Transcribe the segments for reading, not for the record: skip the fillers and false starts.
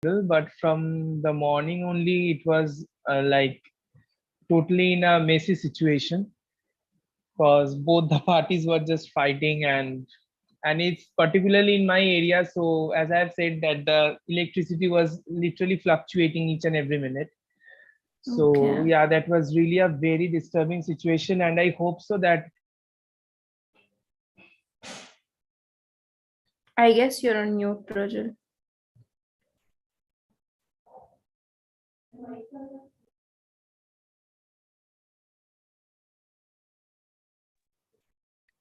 but from the morning only it was like totally in a messy situation because both the parties were just fighting, and it's particularly in my area. So as I have said that the electricity was literally fluctuating each and every minute. So Okay. yeah, that was really a very disturbing situation, and I hope so that I guess you're on mute, Prajal.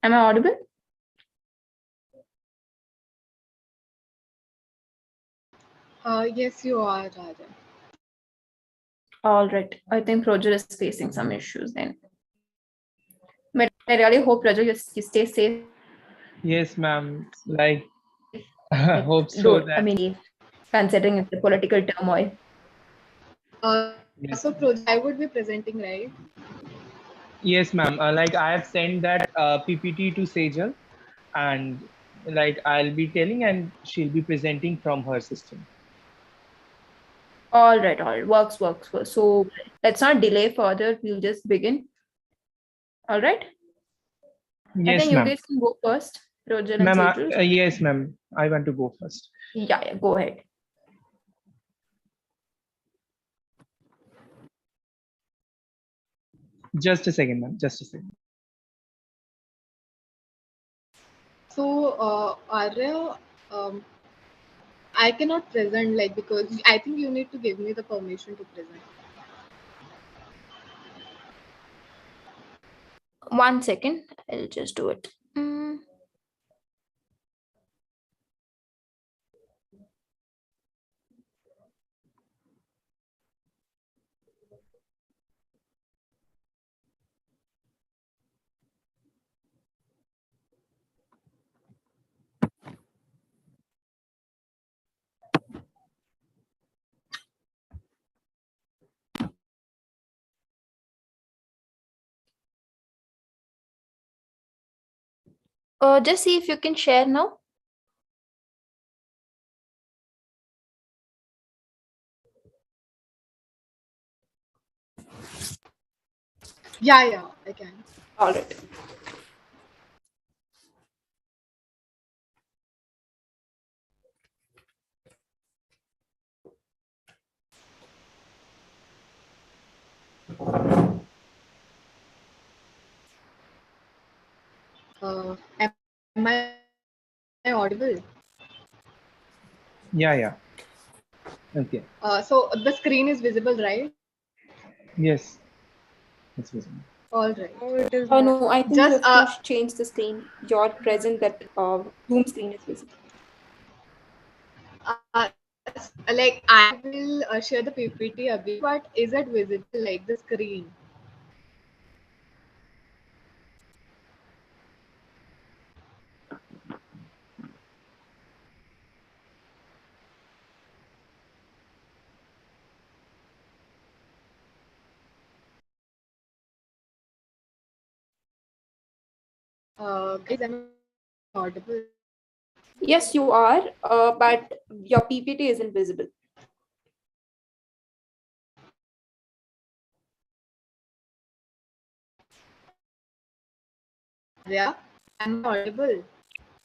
Am I audible? Yes, you are, Raja. All right. I think Prajal is facing some issues then. But I really hope, Prajal, you stay safe. yes, ma'am. Like I Like, hope so don't, I that mean, considering the political turmoil. yes, So project I would be presenting, right? yes, ma'am. Like I have sent that PPT to Sejal, and like I'll be telling, and she'll be presenting from her system. All right, all right. Works. So let's not delay further. We'll just begin. All right. I Yes, think you ma'am. guys can go first, Prajal and Ma'am, Sejal. yes, ma'am. I want to go first. Yeah, go ahead. Just a second, ma'am. Just a second. So Arya, I cannot present like because I think you need to give me the permission to present. 1 second. I'll just do it. Just see if you can share now. Yeah, I can. All right. Am I audible? Yeah. Okay. So the screen is visible, right? Yes, it's visible. All right. No, it is not. No, I think you Just have to change the screen. Your present that Zoom screen is visible. like I will share the PPT a bit, but is it visible like the screen? Guys, am I audible? Yes, you are, but your PPT isn't visible. Yeah, am I audible?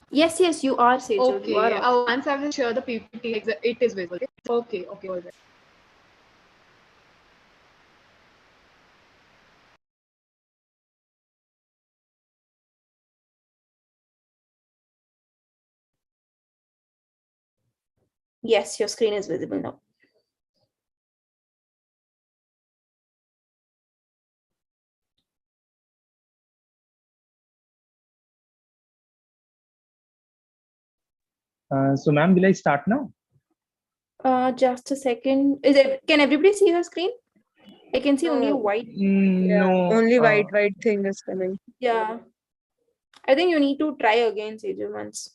Yes, you are, Sejal. You are Okay. audible. Once I will share the PPT, it is visible. Okay, all right. Yes, your screen is visible now. So, ma'am, will I start now? Just a second. Can everybody see your screen? I can see only a No, white. yeah, No. only white thing is coming. Yeah. I think you need to try again, Sejal, once.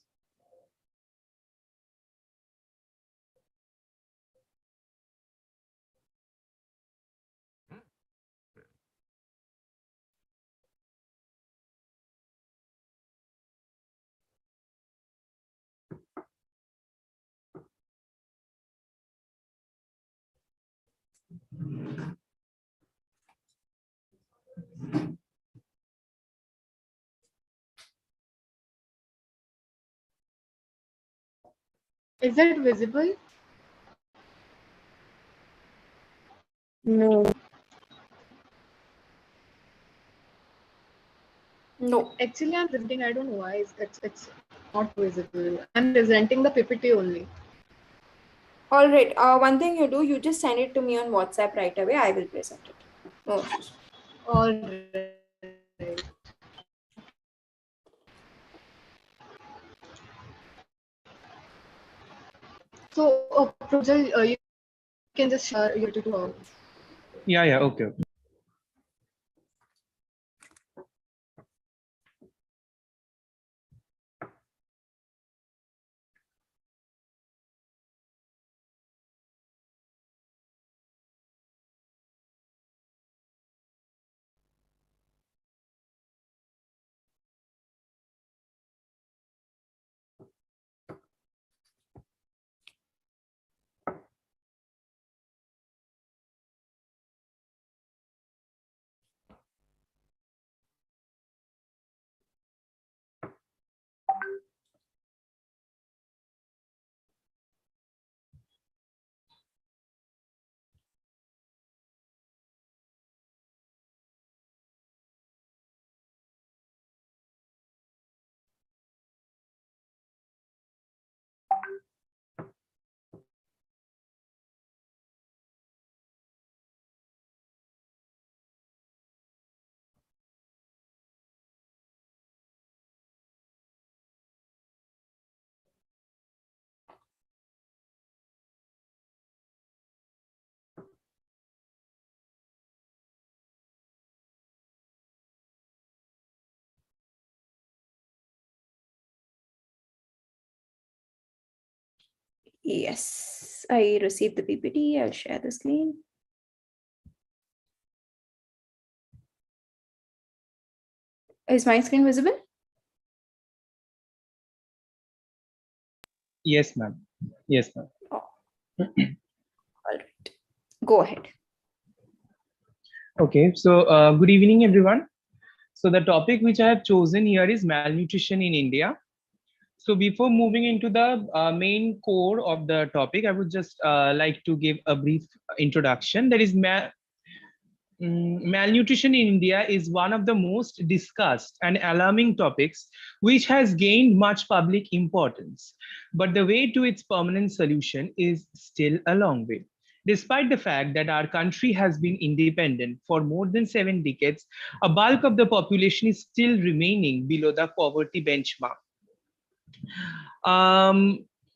Is it visible? No. No. Actually, I'm presenting. I don't know why it's not visible. I'm presenting the PPT only. All right. One thing you do, you just send it to me on WhatsApp right away. I will present it. No issues. All right. So, Prajal, you can just share your PPT to her. Yeah, okay. Yes, I received the PPT. I'll share the screen. Is my screen visible? Yes, ma'am. Yes, ma'am. Oh. All right. Go ahead. Okay, so good evening, everyone. So the topic which I have chosen here is malnutrition in India. So before moving into the main core of the topic, I would just like to give a brief introduction. That is, malnutrition in India is one of the most discussed and alarming topics, which has gained much public importance. But the way to its permanent solution is still a long way. Despite the fact that our country has been independent for more than 7 decades, a bulk of the population is still remaining below the poverty benchmark.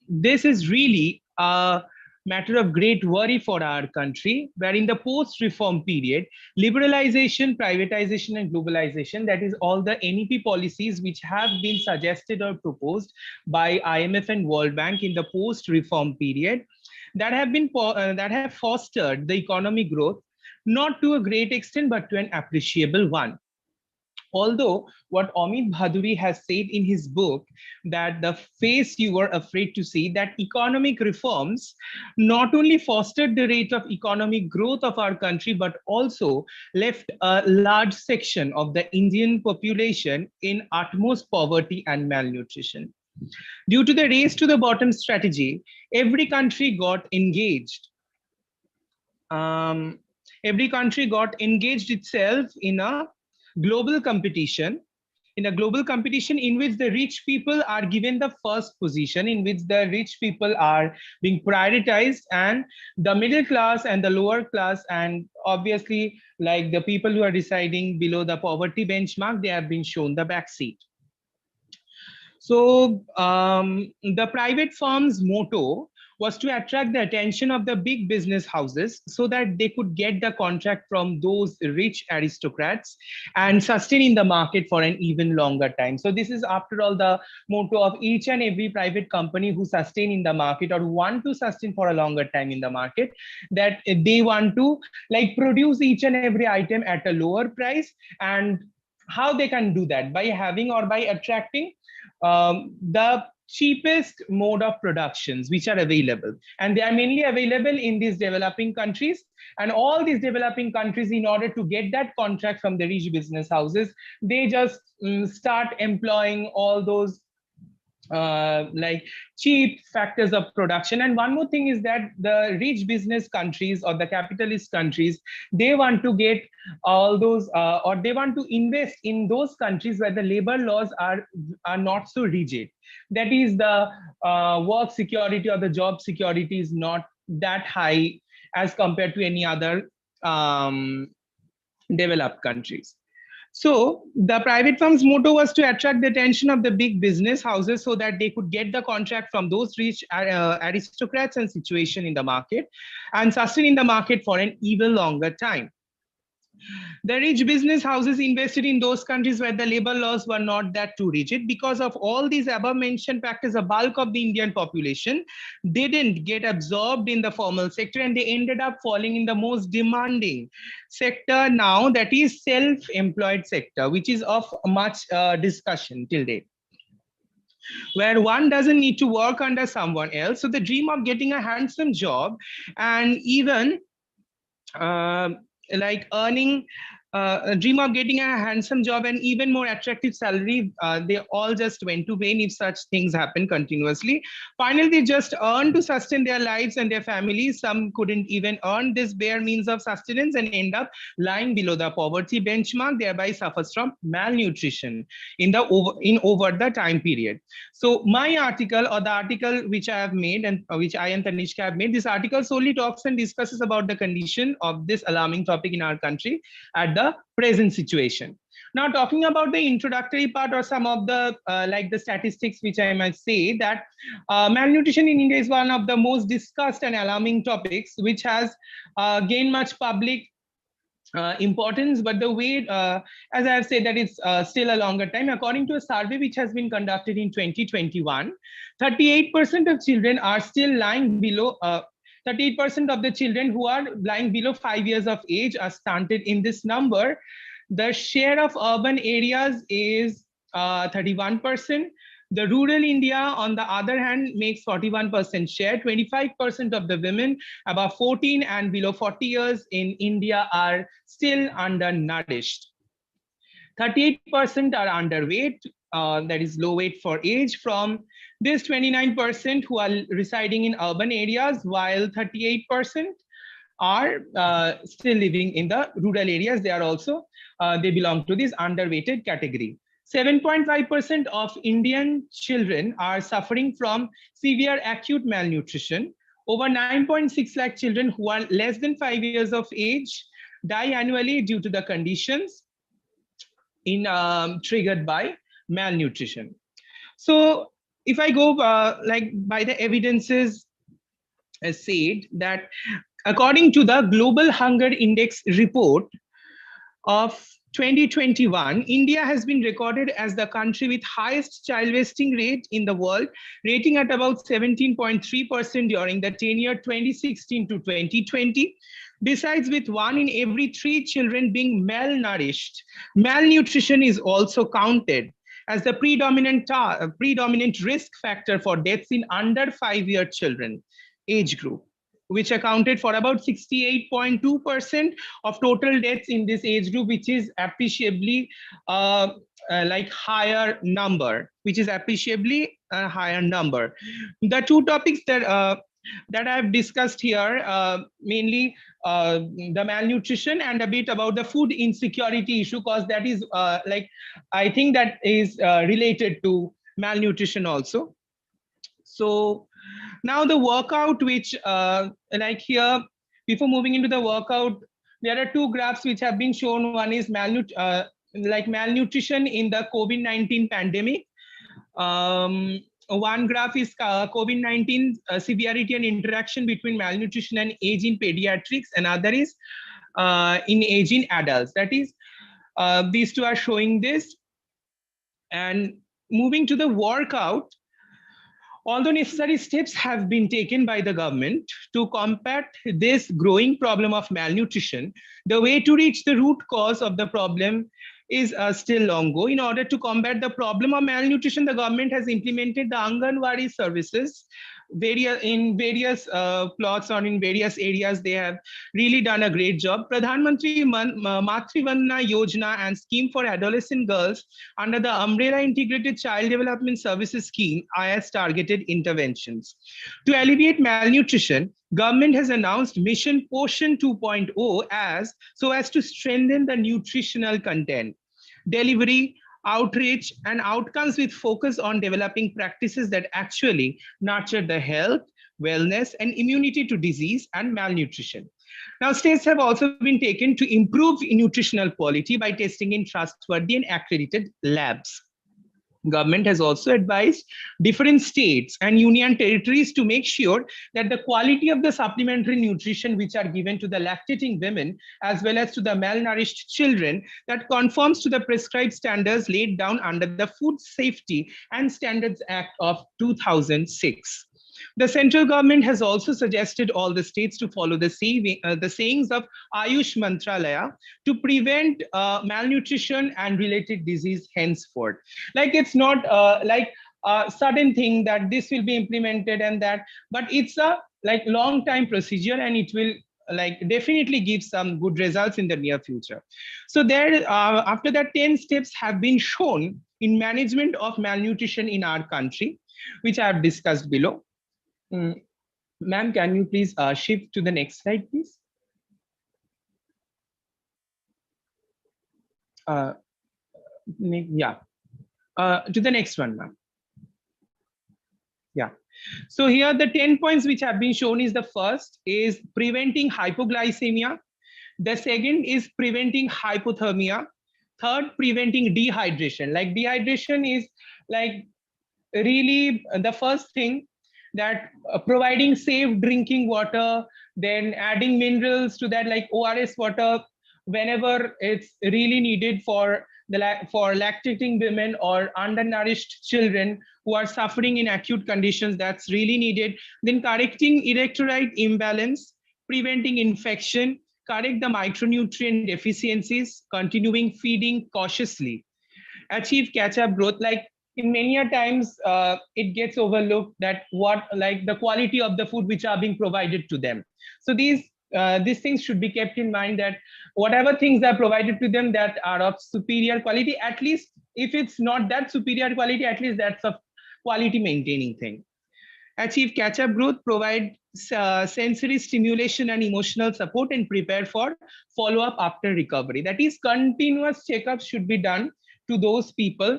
This is really a matter of great worry for our country, where in the post-reform period, liberalization, privatization, and globalization, that is all the NEP policies which have been suggested or proposed by IMF and World Bank in the post-reform period, that have fostered the economic growth, not to a great extent, but to an appreciable one. Although what Amit Bhaduri has said in his book, that the face you were afraid to see, that economic reforms not only fostered the rate of economic growth of our country, but also left a large section of the Indian population in utmost poverty and malnutrition. Due to the race to the bottom strategy, every country got engaged. Every country got engaged itself global competition in a global competition in which the rich people are given the first position, in which the rich people are being prioritized, and the middle class and the lower class, and obviously like the people who are residing below the poverty benchmark, they have been shown the backseat. So the private firm's motto was to attract the attention of the big business houses so that they could get the contract from those rich aristocrats and sustain in the market for an even longer time. So this is, after all, the motto of each and every private company who sustain in the market or want to sustain for a longer time in the market, that they want to like produce each and every item at a lower price. And how they can do that? By having or by attracting the cheapest mode of productions which are available, and they are mainly available in these developing countries. And all these developing countries, in order to get that contract from the rich business houses, they just start employing all those like cheap factors of production. And one more thing is that the rich business countries or the capitalist countries, they want to get all those or they want to invest in those countries where the labor laws are not so rigid. That is, the work security or the job security is not that high as compared to any other developed countries. So the private firm's motto was to attract the attention of the big business houses so that they could get the contract from those rich aristocrats and situation in the market and sustain in the market for an even longer time. The rich business houses invested in those countries where the labor laws were not that too rigid. Because of all these above mentioned factors, the bulk of the Indian population didn't get absorbed in the formal sector, and they ended up falling in the most demanding sector now, that is self-employed sector, which is of much discussion till date, where one doesn't need to work under someone else. So the dream of getting a handsome job and even like earning a dream of getting a handsome job and even more attractive salary, they all just went to vain if such things happen continuously. Finally, they just earned to sustain their lives and their families. Some couldn't even earn this bare means of sustenance and end up lying below the poverty benchmark, thereby suffers from malnutrition in over the time period. So my article, or the article which I have made and which I and Tanishka have made, this article solely talks and discusses about the condition of this alarming topic in our country at the present situation. Now, talking about the introductory part or some of the like the statistics, which I might say that malnutrition in India is one of the most discussed and alarming topics, which has gained much public importance, but the way, as I have said, that it's still a longer time. According to a survey which has been conducted in 2021, 38% of children are still lying below 38% of the children who are lying below 5 years of age are stunted in this number. The share of urban areas is 31%. The rural India, on the other hand, makes 41% share. 25% of the women above 14 and below 40 years in India are still undernourished. 38% are underweight, that is low weight for age. From this, 29% who are residing in urban areas, while 38% are still living in the rural areas. They are also, they belong to this underweighted category. 7.5% of Indian children are suffering from severe acute malnutrition. Over 9.6 lakh children who are less than 5 years of age die annually due to the conditions triggered by malnutrition. So if I go like by the evidences as said, that according to the Global Hunger Index report of 2021, India has been recorded as the country with highest child wasting rate in the world, rating at about 17.3% during the tenure 2016 to 2020. Besides, with 1 in every 3 children being malnourished, malnutrition is also counted as the predominant risk factor for deaths in under 5-year children age group, which accounted for about 68.2% of total deaths in this age group, which is appreciably like higher number, The two topics that I've discussed here, mainly the malnutrition and a bit about the food insecurity issue, because that is like, I think that is related to malnutrition also. So now the workout, which like here, before moving into the workout, there are 2 graphs which have been shown. One is malnutrition in the COVID-19 pandemic. One graph is COVID-19 severity and interaction between malnutrition and age in pediatrics. Another is in age in adults. That is, these two are showing this. And moving to the workout, although necessary steps have been taken by the government to combat this growing problem of malnutrition, the way to reach the root cause of the problem is still long go. In order to combat the problem of malnutrition, the government has implemented the Anganwadi services in various plots or in various areas. They have really done a great job. Pradhan Mantri Matri Vandana Yojana and Scheme for Adolescent Girls under the Umbrella Integrated Child Development Services Scheme IS targeted interventions. To alleviate malnutrition, government has announced Mission Poshan 2.0 as to strengthen the nutritional content, delivery, outreach, and outcomes with focus on developing practices that actually nurture the health, wellness, and immunity to disease and malnutrition. Now, steps have also been taken to improve nutritional quality by testing in trustworthy and accredited labs. Government has also advised different states and union territories to make sure that the quality of the supplementary nutrition which are given to the lactating women as well as to the malnourished children that conforms to the prescribed standards laid down under the Food Safety and Standards Act of 2006. The central government has also suggested all the states to follow the sayings of Ayush Mantralaya to prevent malnutrition and related disease henceforth. Like it's not like a sudden thing that this will be implemented and that, but it's a like long time procedure and it will like definitely give some good results in the near future. So there, after that, 10 steps have been shown in management of malnutrition in our country, which I have discussed below. Ma'am, can you please shift to the next slide, please? Yeah, to the next one, ma'am. Yeah. So here the 10 points which have been shown is the first is preventing hypoglycemia. The second is preventing hypothermia. Third, preventing dehydration. Like dehydration is like really the first thing, that providing safe drinking water, then adding minerals to that like ORS water whenever it's really needed for lactating women or undernourished children who are suffering in acute conditions, that's really needed. Then correcting electrolyte imbalance, preventing infection, correct the micronutrient deficiencies, continuing feeding cautiously, achieve catch-up growth. Like in many a times it gets overlooked that what like the quality of the food which are being provided to them. So these things should be kept in mind, that whatever things are provided to them that are of superior quality, at least if it's not that superior quality, at least that's a quality maintaining thing. Achieve catch-up growth, provide sensory stimulation and emotional support, and prepare for follow-up after recovery. That is, continuous checkups should be done to those people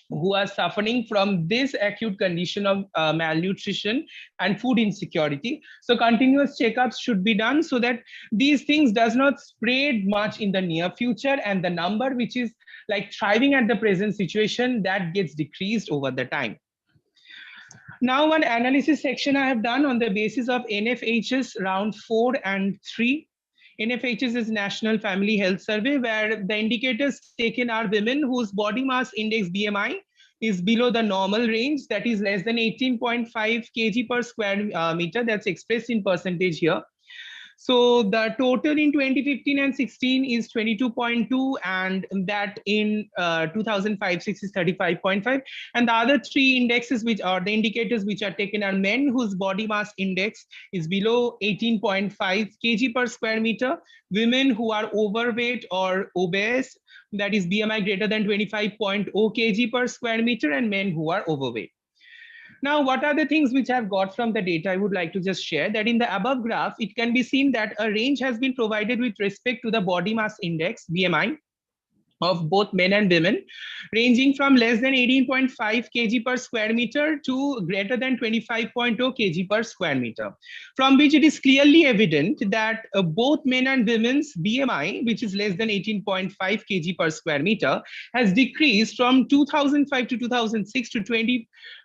who are suffering from this acute condition of malnutrition and food insecurity. So continuous checkups should be done so that these things does not spread much in the near future, and the number which is like thriving at the present situation, that gets decreased over the time. Now, one analysis section I have done on the basis of NFHS round 4 and 3. NFHS is National Family Health Survey, where the indicators taken are women whose body mass index BMI is below the normal range, that is less than 18.5 kg per square meter, that's expressed in percentage here. So the total in 2015 and 16 is 22.2, and that in 2005-6 is 35.5. And the other three indexes which are the indicators which are taken are men whose body mass index is below 18.5 kg per square meter, women who are overweight or obese, that is BMI greater than 25.0 kg per square meter, and men who are overweight. Now, what are the things which I've got from the data? I would like to just share that in the above graph, it can be seen that a range has been provided with respect to the body mass index, BMI, of both men and women, ranging from less than 18.5 kg per square meter to greater than 25.0 kg per square meter, from which it is clearly evident that both men and women's BMI, which is less than 18.5 kg per square meter, has decreased from 2005 to 2006 to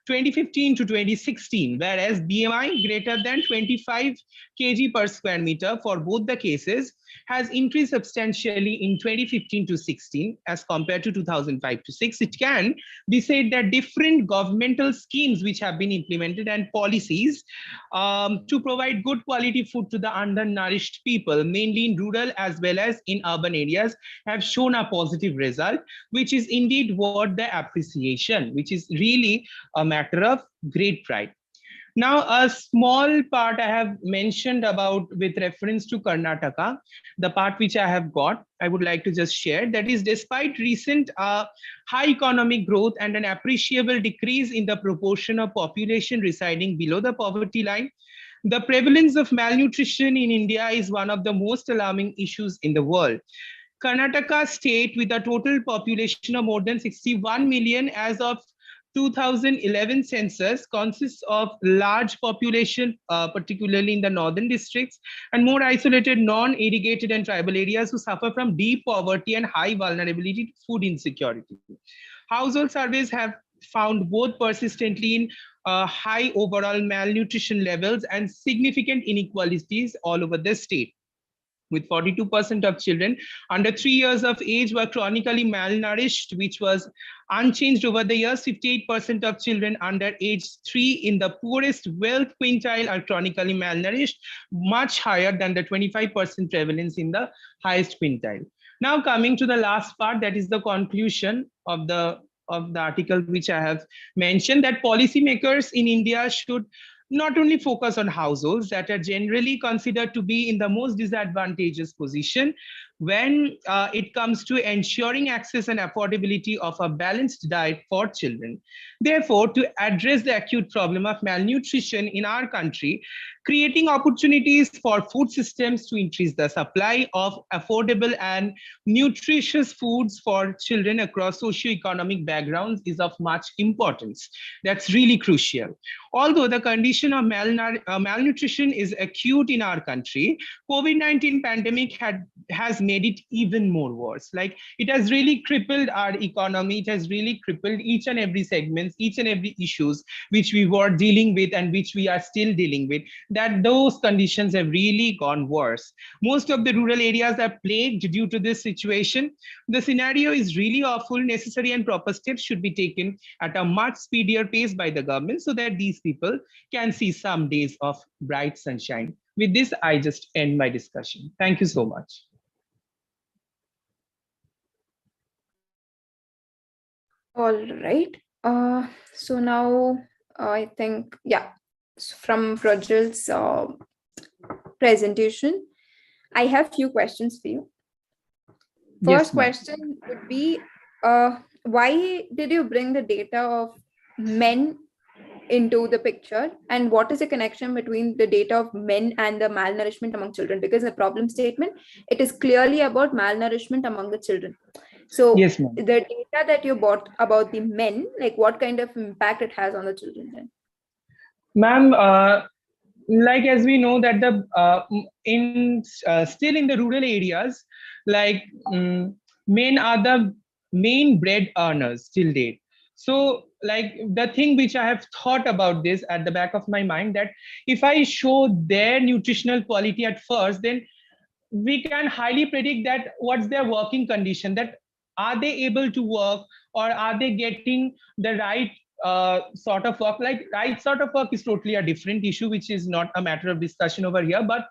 2015 to 2016, whereas BMI greater than 25 kg per square meter for both the cases has increased substantially in 2015 to 16 as compared to 2005 to 6. It can be said that different governmental schemes which have been implemented and policies to provide good quality food to the undernourished people, mainly in rural as well as in urban areas, have shown a positive result, which is indeed worth the appreciation, which is really a matter of great pride. Now, a small part I have mentioned about with reference to Karnataka, the part which I have got, I would like to just share. That is, despite recent high economic growth and an appreciable decrease in the proportion of population residing below the poverty line, the prevalence of malnutrition in India is one of the most alarming issues in the world. Karnataka state, with a total population of more than 61 million as of 2011 census, consists of large population, particularly in the northern districts, and more isolated, non-irrigated and tribal areas who suffer from deep poverty and high vulnerability to food insecurity. Household surveys have found both persistently in high overall malnutrition levels and significant inequalities all over the state, with 42% of children under 3 years of age were chronically malnourished, which was unchanged over the years. 58% of children under age 3 in the poorest wealth quintile are chronically malnourished, much higher than the 25% prevalence in the highest quintile. Now, coming to the last part, that is the conclusion of the article which I have mentioned, that policymakers in India should not only focus on households that are generally considered to be in the most disadvantageous position when it comes to ensuring access and affordability of a balanced diet for children. Therefore, to address the acute problem of malnutrition in our country, creating opportunities for food systems to increase the supply of affordable and nutritious foods for children across socio-economic backgrounds is of much importance. That's really crucial. Although the condition of malnutrition is acute in our country, COVID-19 pandemic has made it even more worse. Like, it has really crippled our economy. It has really crippled each and every segments, each and every issues which we were dealing with and which we are still dealing with, that those conditions have really gone worse. Most of the rural areas are plagued due to this situation. The scenario is really awful. Necessary and proper steps should be taken at a much speedier pace by the government so that these people can see some days of bright sunshine. With this, I just end my discussion. Thank you so much. All right. So now I think, yeah, from Prajal's presentation, I have few questions for you. First question would be, why did you bring the data of men into the picture, and what is the connection between the data of men and the malnourishment among children? Because in the problem statement, it is clearly about malnourishment among the children. So yes, the data that you bought about the men, like what kind of impact it has on the children then? Ma'am, like as we know that the still in the rural areas, like men are the main bread earners till date. So like the thing which I have thought about this at the back of my mind, that if I show their nutritional quality at first, then we can highly predict that what's their working condition, that are they able to work, or are they getting the right sort of work. Like, right sort of work is totally a different issue, which is not a matter of discussion over here, but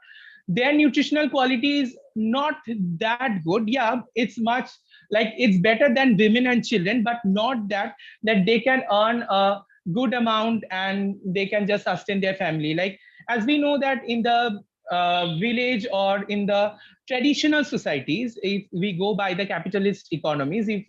their nutritional quality is not that good. Yeah, it's much, like, it's better than women and children, but not that they can earn a good amount and they can just sustain their family. Like, as we know that in the village or in the traditional societies, if we go by the capitalist economies, if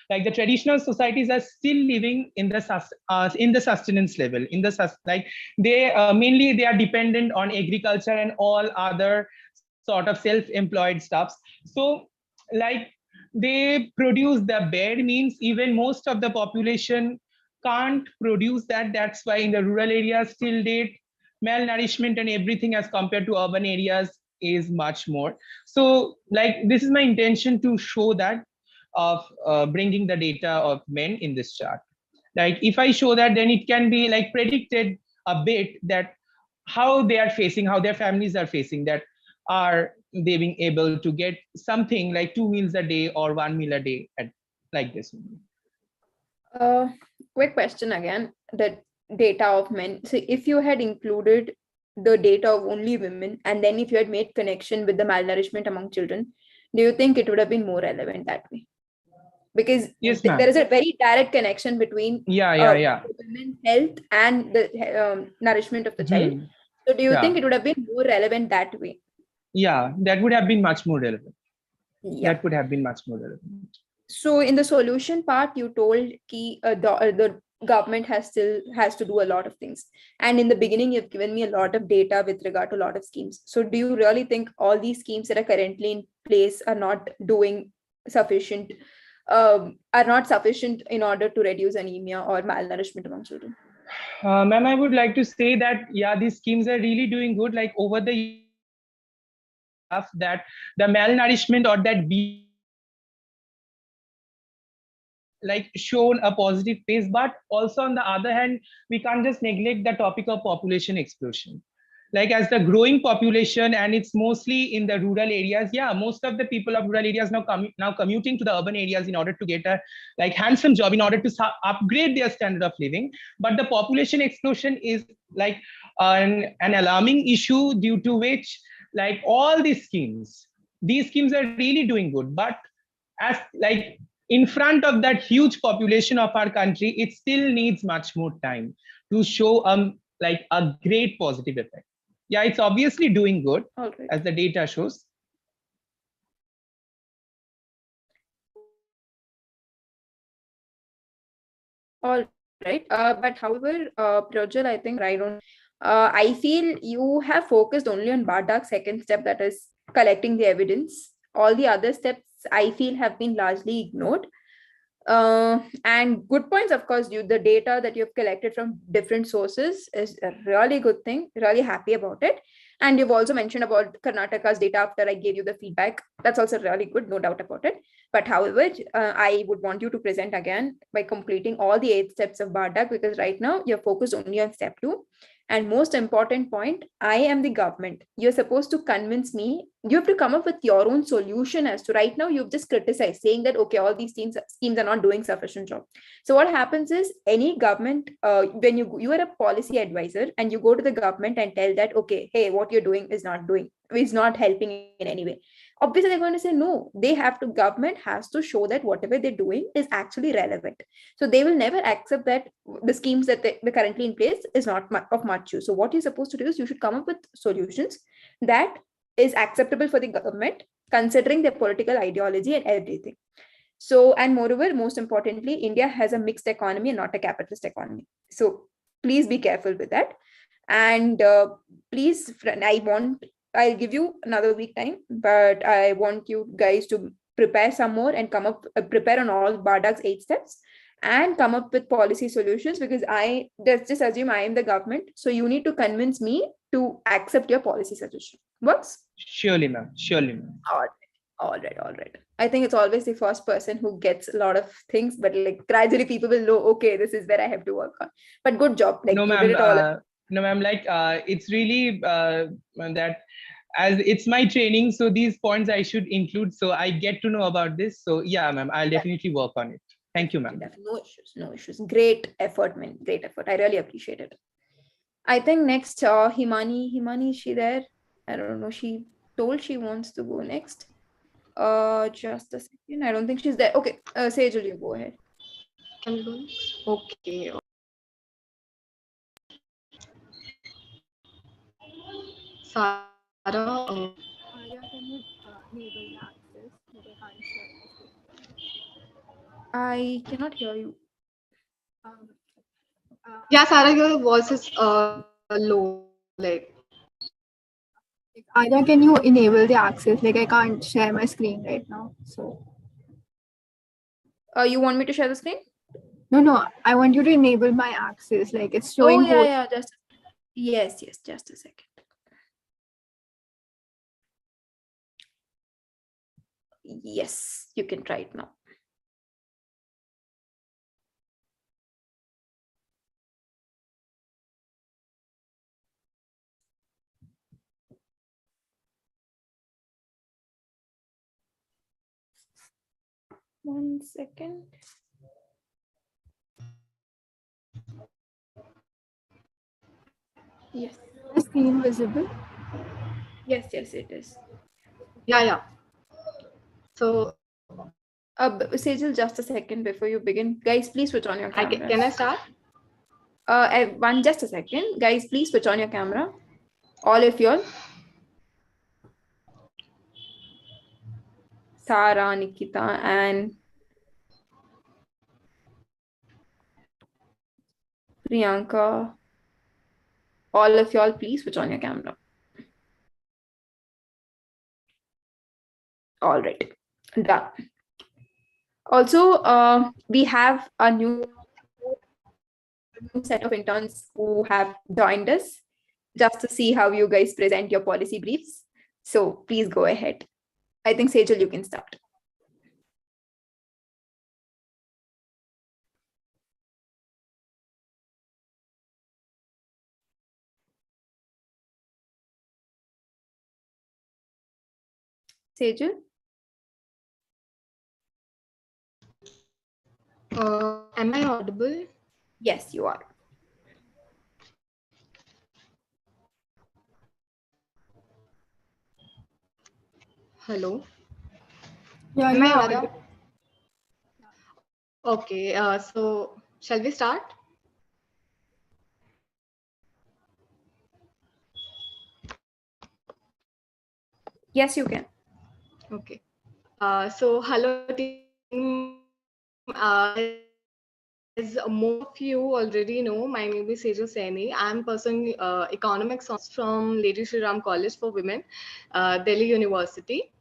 like the traditional societies are still living in the sustenance level, in the like they mainly they are dependent on agriculture and all other sort of self-employed stuffs. So like they produce the bare means. Even most of the population can't produce that. That's why in the rural areas till date, malnourishment and everything as compared to urban areas is much more. So like this is my intention to show that of bringing the data of men in this chart. Like if I show that, then it can be like predicted a bit that how they are facing, how their families are facing, that are they being able to get something like 2 meals a day or 1 meal a day at like this. Uh, Quick question again. The data of men. So if you had included the data of only women, and then if you had made connection with the malnourishment among children, do you think it would have been more relevant that way? Because Yes, there ma'am. is a very direct connection between Yeah. women's health and the nourishment of the child. Hmm. So do you Yeah. think it would have been more relevant that way? Yeah, that would have been much more relevant. Yeah. That would have been much more relevant. So in the solution part, you told the government has to do a lot of things. And in the beginning, you've given me a lot of data with regard to a lot of schemes. So do you really think all these schemes that are currently in place are not doing sufficient, are not sufficient in order to reduce anemia or malnourishment among children? Ma'am, I would like to say that, yeah, these schemes are really doing good. Like over the stuff that the malnourishment or that like shown a positive pace, but also on the other hand, we can't just neglect the topic of population explosion. Like as the growing population, and it's mostly in the rural areas, yeah, most of the people of rural areas now commuting to the urban areas in order to get a like handsome job, in order to upgrade their standard of living. But the population explosion is like an alarming issue, due to which like all these schemes are really doing good, but as like in front of that huge population of our country, it still needs much more time to show like a great positive effect. Yeah, it's obviously doing good All right. as the data shows. All right. But however, Prajal, I think right on. I feel you have focused only on Bardak's second step, that is collecting the evidence. All the other steps I feel have been largely ignored. And good points, of course. The data that you've collected from different sources is a really good thing. Really happy about it. And you've also mentioned about Karnataka's data after I gave you the feedback. That's also really good, no doubt about it. But however, I would want you to present again by completing all the 8 steps of Bardak, because right now you're focused only on step 2. And most important point, I am the government. You're supposed to convince me. You have to come up with your own solution. As to right now, you've just criticized, saying that, okay, all these schemes are not doing sufficient job. So what happens is, any government, when you are a policy advisor and you go to the government and tell that, okay, hey, what you're doing is not helping in any way. Obviously, they're going to say no. Government has to show that whatever they're doing is actually relevant. So they will never accept that the schemes that they're currently in place is not of much use. So what you're supposed to do is, you should come up with solutions that is acceptable for the government, considering their political ideology and everything. So, and moreover, most importantly, India has a mixed economy and not a capitalist economy. So please be careful with that. And please, I'll give you another week time, but I want you guys to prepare some more and prepare on all Bardak's 8 steps and come up with policy solutions, because just assume I am the government. So you need to convince me to accept your policy suggestion. Works? Surely, ma'am. Surely, ma'am. All right. I think it's always the first person who gets a lot of things, but like gradually people will know, okay, this is where I have to work on. But good job. Like No, you ma'am. did it all. No, ma'am. Like it's really that as it's my training, so these points I should include, so I get to know about this. So yeah, ma'am, I'll definitely work on it. Thank you, ma'am. No issues, no issues. Great effort, man. Great effort. I really appreciate it. I think next, Himani, is she there? I don't know. She told she wants to go next. Just a second. I don't think she's there. Okay, Sejal, you go ahead. Can we go next? Okay. Sarah, Arya, can you enable the access? But I can't share my screen. I cannot hear you. Um, yeah, Sarah, your voice is low. Arya, can you enable the access? Like, I can't share my screen right now. So, You want me to share the screen? no, I want you to enable my access. Like, it's Oh showing. yeah. Yes. Just a second. Yes, you can try it now. 1 second. Yes. Is screen visible? Yes, it is. Yeah. So Sejal, just a second before you begin. Guys, please switch on your cameras. can I start? Just a second. Guys, please switch on your camera. All of you all. Sara, Nikita, and Priyanka. All of y'all, please switch on your camera. All right. Done. Also, we have a new set of interns who have joined us just to see how you guys present your policy briefs. So please go ahead. I think Sejal, you can start. Sejal? Am I audible? Yes, you are. Hello. Yeah, Am you I are audible? audible. Okay. So shall we start? Yes, you can. Okay. So hello team. As most of you already know, my name is Sejal Saini. I'm pursuing economics from Lady Shri Ram College for Women, Delhi University.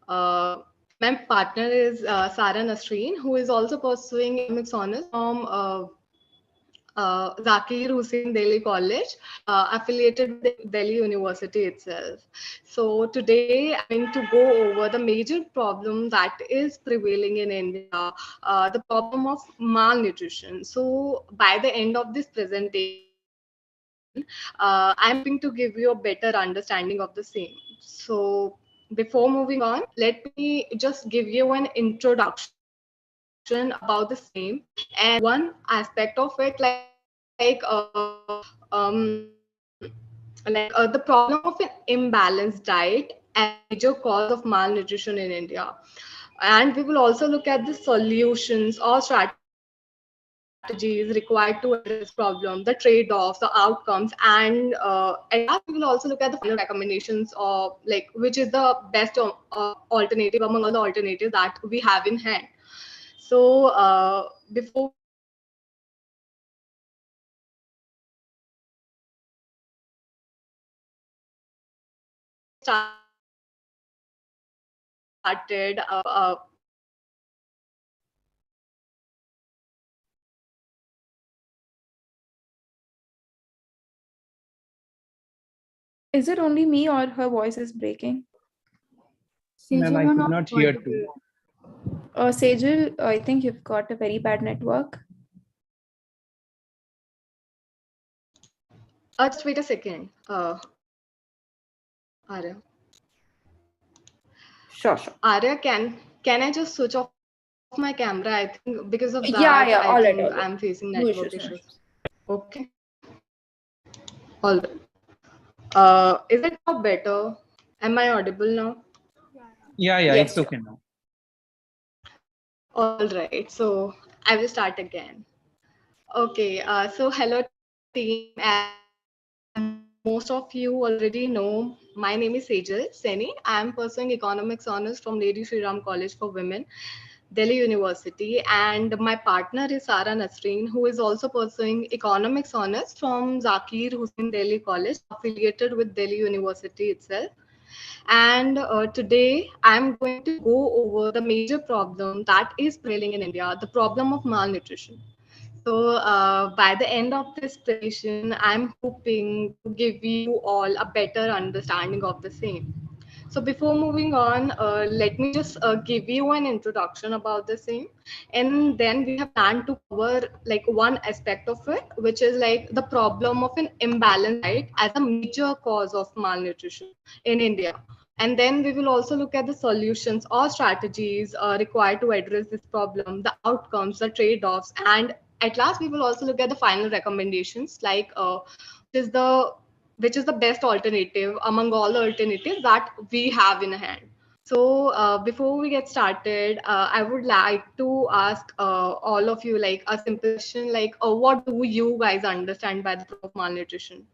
My partner is Sara Nasreen, who is also pursuing economics honors from Zakir Hussain Delhi College, affiliated with Delhi University itself. So today I'm going to go over the major problem that is prevailing in India, the problem of malnutrition. So by the end of this presentation, I'm hoping to give you a better understanding of the same. So before moving on, let me just give you an introduction about the same and one aspect of it, the problem of an imbalanced diet as a major cause of malnutrition in India. And we will also look at the solutions or strategies required to address this problem, the trade-offs, the outcomes, and at last we will also look at the final recommendations or like which is the best alternative among all the alternatives that we have in hand. So before we start, Is it only me or her voice is breaking? Ma'am, Sejal, I you're could not not hear audible. too. Sejal, I think you've got a very bad network. just wait a second. Arya. Sure. Arya, can I just switch off my camera? I think because of that, I Yeah, think all I'm right. facing network No issues. issues. Okay. All right. Is it now better? Am I audible now? Yeah, Yes, it's okay now. All right. So I will start again. Okay. So hello team. As most of you already know, my name is Sejal Seni. I am pursuing economics honors from Lady Shri Ram College for Women, Delhi University, and my partner is Sara Nasreen, who is also pursuing economics honors from Zakir Hussain Delhi College, affiliated with Delhi University itself. And today I'm going to go over the major problem that is prevailing in India, the problem of malnutrition. So, by the end of this presentation, I'm hoping to give you all a better understanding of the same. So, before moving on, let me just give you an introduction about the same. And then we have planned to cover like one aspect of it, which is like the problem of an imbalanced diet as a major cause of malnutrition in India. And then we will also look at the solutions or strategies required to address this problem, the outcomes, the trade-offs, and at last we will also look at the final recommendations, like which is the which is the best alternative among all the alternatives that we have in hand. So before we get started, I would like to ask all of you like a simple question, like what do you guys understand by the problem of malnutrition?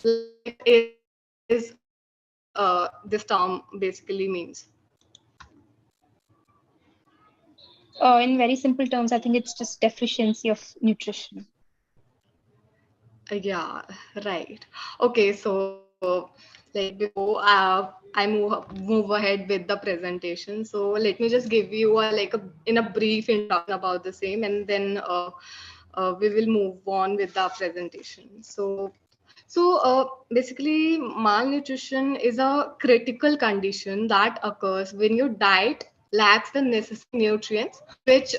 Like what is this term basically means? In very simple terms, I think it's just deficiency of nutrition. Yeah, right. Okay, so like before I move ahead with the presentation, so let me just give you a brief introduction about the same, and then we will move on with the presentation. So basically, malnutrition is a critical condition that occurs when your diet lacks the necessary nutrients, which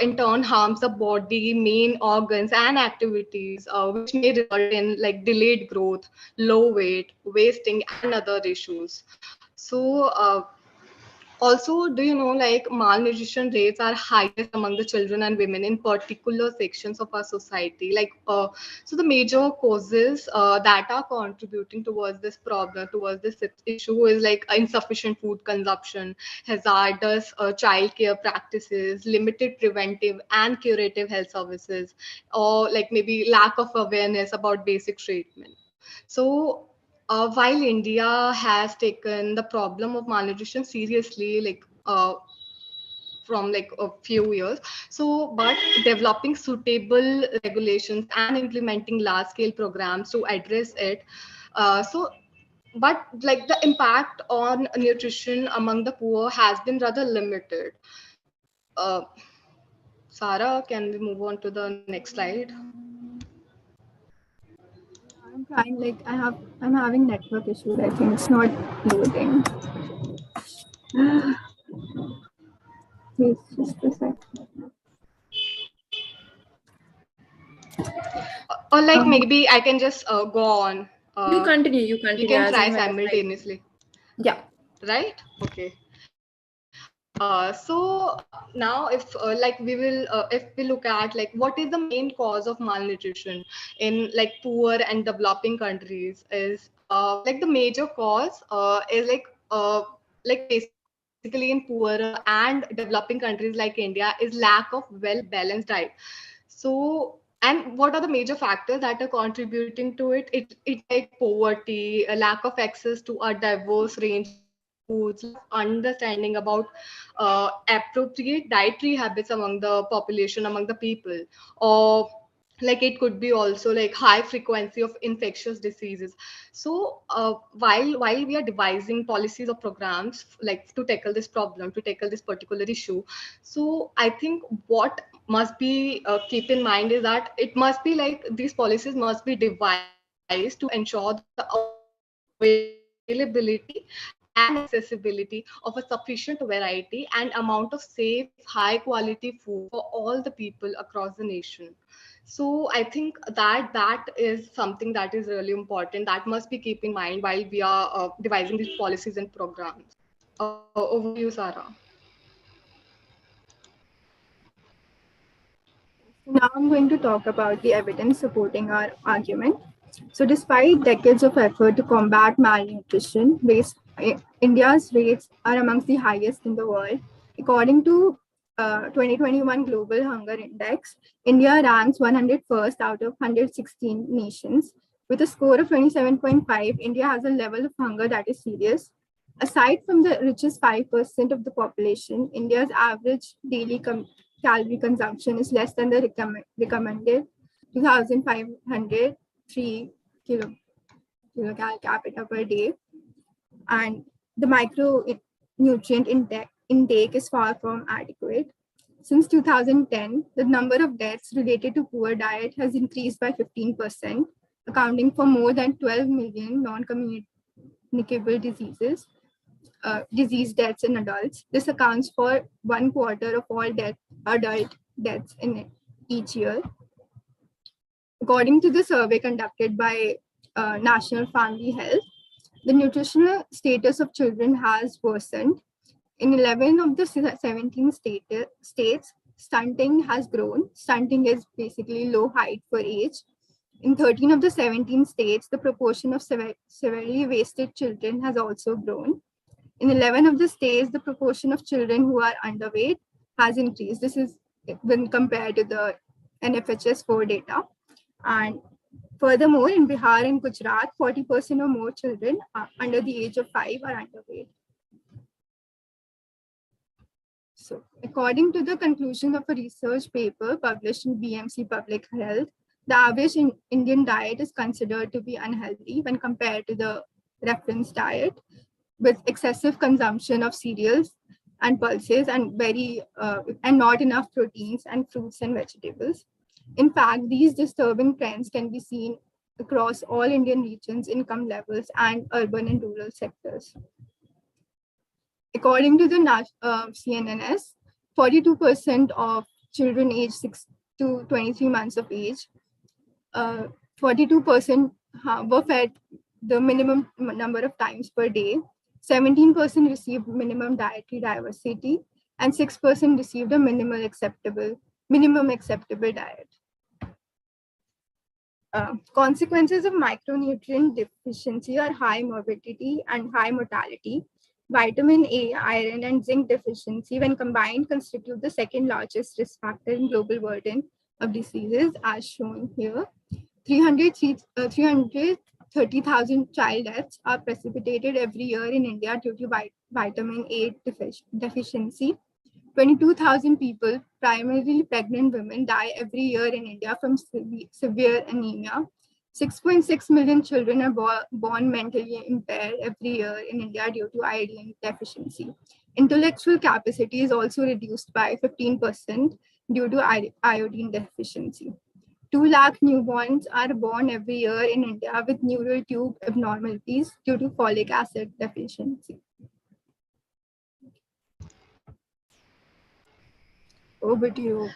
in turn harms the body, main organs, and activities, which may result in like delayed growth, low weight, wasting, and other issues. So also, do you know like malnutrition rates are highest among the children and women in particular sections of our society? So the major causes that are contributing towards this problem, towards this issue, is like insufficient food consumption, hazardous childcare practices, limited preventive and curative health services, or like maybe lack of awareness about basic treatment. So while India has taken the problem of malnutrition seriously, from like a few years, so but developing suitable regulations and implementing large-scale programs to address it. But like the impact on nutrition among the poor has been rather limited. Uh, Sarah, can we move on to the next slide? I'm trying, I'm having network issues. I think it's not loading. Please, just a sec. Or like maybe I can just go on. You continue. We can as try and when it's like- simultaneously. Yeah. Right? Okay. So now if we look at like what is the main cause of malnutrition in like poor and developing countries, is like the major cause is basically in poorer and developing countries like India is lack of well balanced diet. So, and what are the major factors that are contributing to it? It like poverty, a lack of access to a diverse range of foods, lack of understanding about appropriate dietary habits among the population, among the people, or like it could be also like high frequency of infectious diseases. So while we are devising policies or programs like to tackle this problem, to tackle this particular issue, so I think what must be keep in mind is that it must be like these policies must be devised to ensure the availability and accessibility of a sufficient variety and amount of safe, high quality food for all the people across the nation. So I think that is something that is really important, that must be keep in mind while we are devising these policies and programs. Over to you, Sarah. Now I'm going to talk about the evidence supporting our argument. So despite decades of effort to combat malnutrition, India's rates are amongst the highest in the world. According to 2021 Global Hunger Index, India ranks 101st out of 116 nations. With a score of 27.5, India has a level of hunger that is serious. Aside from the richest 5% of the population, India's average daily calorie consumption is less than the recommended 2,503 kilocal capita per day, and the micronutrient intake is far from adequate. Since 2010, the number of deaths related to poor diet has increased by 15%, accounting for more than 12 million non-communicable disease deaths in adults. This accounts for 1/4 of all adult deaths in each year. According to the survey conducted by National Family Health, The nutritional status of children has worsened. In 11 of the 17 states, stunting has grown. Stunting is basically low height for age. In 13 of the 17 states, the proportion of severely wasted children has also grown. In 11 of the states, the proportion of children who are underweight has increased. This is when compared to the NFHS 4 data. And furthermore, in Bihar and Gujarat, 40% or more children under the age of 5 are underweight. So, according to the conclusion of a research paper published in BMC Public Health, the average Indian diet is considered to be unhealthy when compared to the reference diet, with excessive consumption of cereals and pulses and not enough proteins and fruits and vegetables. In fact, these disturbing trends can be seen across all Indian regions, income levels, and urban and rural sectors. According to the CNNS, 42% of children aged 6 to 23 months of age, 42% were fed the minimum number of times per day, 17% received minimum dietary diversity, and 6% received a minimum acceptable diet. Consequences of micronutrient deficiency are high morbidity and high mortality. Vitamin A, iron, and zinc deficiency, when combined, constitute the second largest risk factor in global burden of diseases, as shown here. 330,000 child deaths are precipitated every year in India due to vitamin A deficiency. 22,000 people, primarily pregnant women, die every year in India from severe anemia. 6.6 million children are born mentally impaired every year in India due to iodine deficiency. Intellectual capacity is also reduced by 15% due to iodine deficiency. 2 lakh newborns are born every year in India with neural tube abnormalities due to folic acid deficiency. Over to you.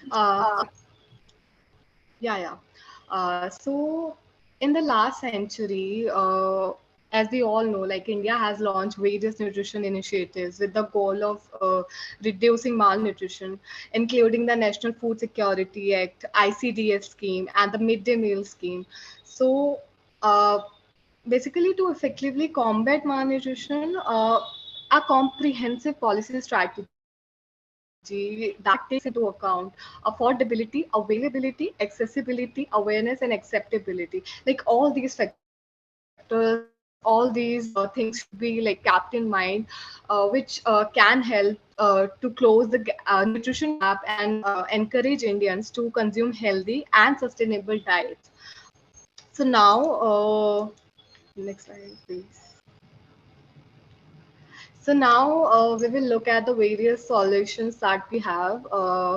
So in the last century, as we all know, like India has launched various nutrition initiatives with the goal of reducing malnutrition, including the National Food Security Act, ICDF scheme, and the midday meal scheme. So basically, to effectively combat malnutrition, a comprehensive policy strategy that takes into account affordability, availability, accessibility, awareness, and acceptability. Like all these factors, all these things should be like kept in mind, which can help to close the nutrition gap and encourage Indians to consume healthy and sustainable diets. So now, next slide, please. So now we will look at the various solutions that we have.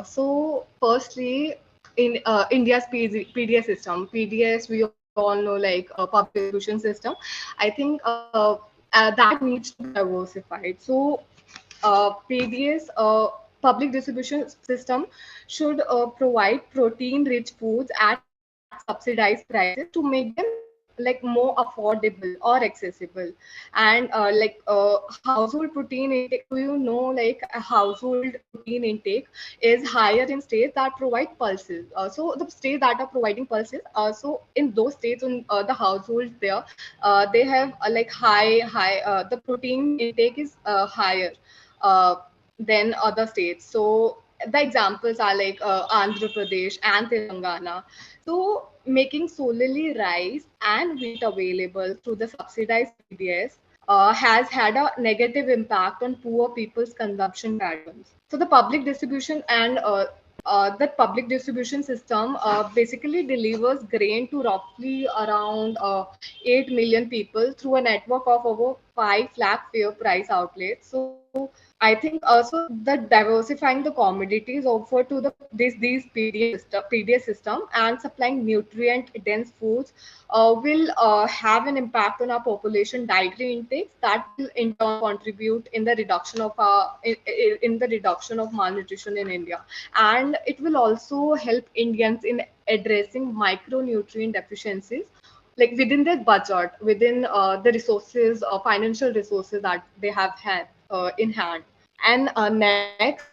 So firstly, in India's PDS system, PDS we all know like a public distribution system. I think that needs to be diversified. So PDS public distribution system should provide protein-rich foods at subsidized prices to make them like more affordable or accessible. And household protein intake, do you know like a household protein intake is higher in states that provide pulses. So the states that are providing pulses, so in those states on the households there, they have like high the protein intake is higher uh, than other states. So the examples are like Andhra Pradesh and Telangana. So making solely rice and wheat available through the subsidized PDS has had a negative impact on poor people's consumption patterns. So the public distribution and that public distribution system basically delivers grain to roughly around 8 million people through a network of over 5 lakh fair price outlets. So I think also the diversifying the commodities offered to these PDS system and supplying nutrient dense foods will have an impact on our population dietary intakes that will in turn contribute in the reduction of in the reduction of malnutrition in India, and it will also help Indians in addressing micronutrient deficiencies like within their budget, within the resources, financial resources that they have had in hand. And next,